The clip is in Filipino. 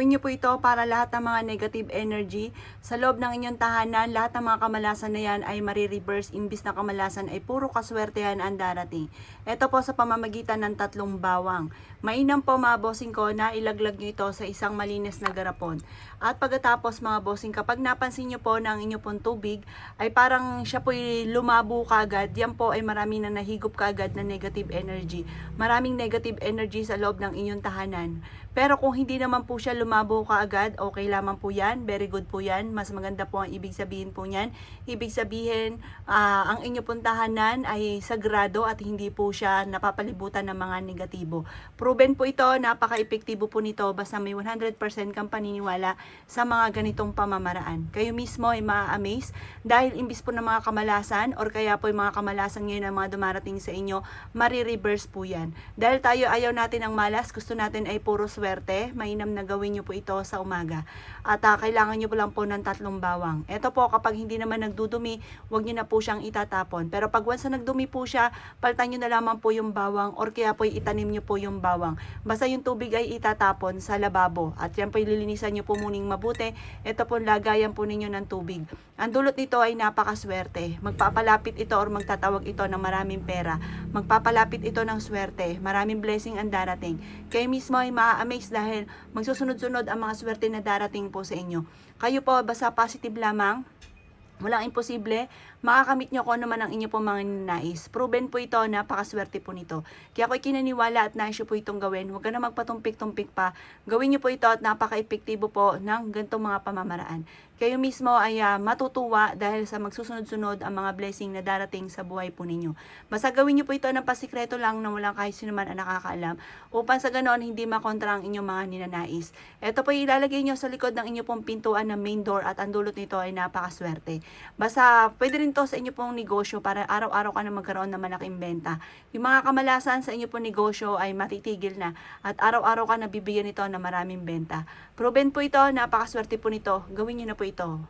Gawin niyo po ito para lahat ng mga negative energy sa loob ng inyong tahanan, lahat ng mga kamalasan na yan ay marireverse, imbis na kamalasan ay puro kaswertehan ang darating. Ito po sa pamamagitan ng 3 bawang. Mainam po mga bossing ko na ilaglag niyo ito sa isang malinis na garapon. At pagkatapos mga bossing, kapag napansin niyo po ng inyong pong tubig ay parang siya po lumabo kagad, yan po ay marami na nahigop kagad na negative energy. Maraming negative energy sa loob ng inyong tahanan. Pero kung hindi naman po siya lumabo kaagad, okay lamang po yan, very good po yan. Mas maganda po ang ibig sabihin po niyan. Ibig sabihin, ang inyo pong tahanan ay sagrado at hindi po siya napapalibutan ng mga negatibo. Proven po ito, napaka-epektibo po nito, basta may 100% kang paniniwala sa mga ganitong pamamaraan. Kayo mismo ay ma-amaze dahil imbis po ng mga kamalasan or kaya po yung mga kamalasan ngayon na mga dumarating sa inyo, marireverse po yan. Dahil tayo ayaw natin ang malas, gusto natin ay puro swerte, mainam na gawin nyo po ito sa umaga. At kailangan nyo po lang po ng 3 bawang. Ito po, kapag hindi naman nagdudumi, huwag nyo na po siyang itatapon. Pero pag once na nagdumi po siya, palitan nyo na lamang po yung bawang or kaya po itanim nyo po yung bawang. Basta yung tubig ay itatapon sa lababo. At yan po ililinisan nyo po muning mabuti. Ito po lagayan po ninyo ng tubig. Ang dulot nito ay napakaswerte. Magpapalapit ito or magtatawag ito ng maraming pera. Magpapalapit ito ng swerte. Maraming blessing ang darating. Kayo mismo ay ma-amaze dahil magsusunod-sunod ang mga swerte na darating po sa inyo. Kayo po, basta positive lamang. Walang imposible, makakamit nyo kung ano man ang inyo pong mga ninais. Proven po ito, napakaswerte po nito. Kaya ako'y kinaniwala at nais po itong gawin. Huwag ka na magpatumpik-tumpik pa. Gawin nyo po ito at napaka-epektibo po ng ganitong mga pamamaraan. Kayo mismo ay matutuwa dahil sa magsusunod-sunod ang mga blessing na darating sa buhay po ninyo. Basta gawin nyo po ito ng pasikreto lang na walang kahit sino man ang nakakaalam upang sa ganoon hindi makontra ang inyong mga ninanais. Ito po ilalagay nyo sa likod ng inyong pong pintuan ng main door at ang dulot nito ay napakaswerte. Basta pwede rin to sa inyo pong negosyo para araw-araw ka na magkaroon ng malaking benta. Yung mga kamalasan sa inyo pong negosyo ay matitigil na at araw-araw ka nabibigyan nito ng maraming benta. Proven po ito, napakaswerte po nito. Gawin nyo na po ito.